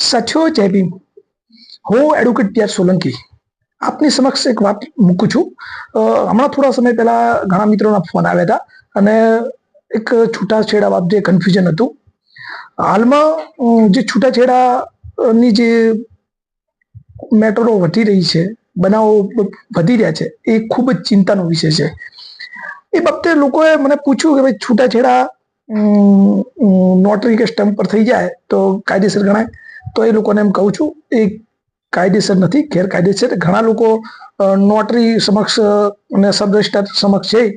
સાથીઓ જય ભીમ. હું એડવોકેટ પીઆર સોલંકી આપની સમક્ષ એક વાત મૂકું છું. હમણાં થોડા સમય પહેલા ઘણા મિત્રોના ફોન આવ્યા હતા અને એક છૂટાછેડા બાબતે કન્ફ્યુઝન હતું. હાલમાં જે છૂટાછેડાની જે મેટરો વધી રહી છે, બનાવો વધી રહ્યા છે, એ ખૂબ જ ચિંતાનો વિષય છે. એ બાબતે લોકોએ મને પૂછ્યું કે ભાઈ છૂટાછેડા નોટરી કે સ્ટમ્પ પર થઈ જાય તો કાયદેસર ગણાય. તો એ લોકોને એમ કહું છું, એ કાયદેસર નથી, ગેરકાયદેસર. ઘણા લોકો નોટરી સમક્ષ અને સબ રજિસ્ટ્રાર સમક્ષ જઈ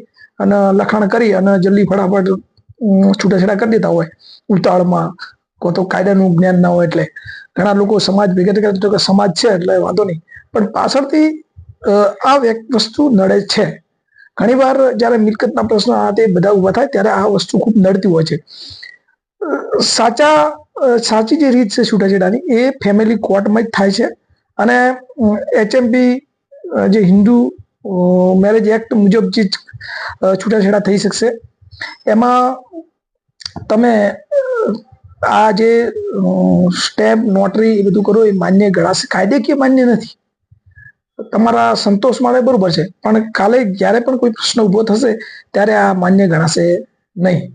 અને લખાણ કરી અને જલ્દી ફટાફટ છૂટાછેડા કરી દેતા હોય ઉતાવળમાં, કો તો કાયદાનું જ્ઞાન ના હોય. એટલે ઘણા લોકો સમાજ ભેગા કરતો કે સમાજ છે એટલે વાંધો નહીં, પણ પાછળથી આ વસ્તુ નડે છે. ઘણીવાર જ્યારે મિલકતના પ્રશ્નો આ તે બધા ઉભા થાય ત્યારે આ વસ્તુ ખૂબ નડતી હોય છે. સાચી જે રીત છે છૂટાછેડાની એ ફેમિલી કોર્ટમાં જ થાય છે અને HMP જે હિન્દુ મેરેજ એક્ટ મુજબ જે છૂટાછેડા થઈ શકશે. એમાં તમે આ જે સ્ટેમ્પ નોટરી એ બધું કરો એ માન્ય ગણાશે, કાયદેકીય માન્ય નથી. તમારા સંતોષ માટે બરોબર છે, પણ કાલે જ્યારે પણ કોઈ પ્રશ્ન ઉભો થશે ત્યારે આ માન્ય ગણાશે નહીં.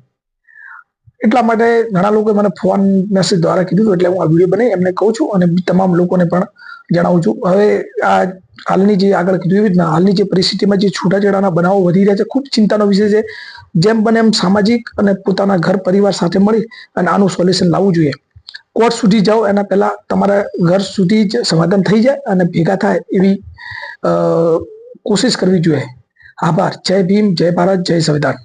એટલા માટે ઘણા લોકોએ મને ફોન મેસેજ દ્વારા કીધું, એટલે હું આ વિડીયો બનાવી એમને કહું છું અને તમામ લોકોને પણ જણાવું છું. હવે આ હાલની જે આગળ કીધું એવી રીતના હાલની જે પરિસ્થિતિમાં જે છૂટાછેડાના બનાવો વધી રહ્યા છે, ખૂબ ચિંતાનો વિષય છે. જેમ બને એમ સામાજિક અને પોતાના ઘર પરિવાર સાથે મળી અને આનું સોલ્યુશન લાવવું જોઈએ. કોર્ટ સુધી જાઓ એના પહેલા તમારા ઘર સુધી જ સમાધાન થઈ જાય અને ભેગા થાય એવી કોશિશ કરવી જોઈએ. આભાર. જય ભીમ, જય ભારત, જય સંવિધાન.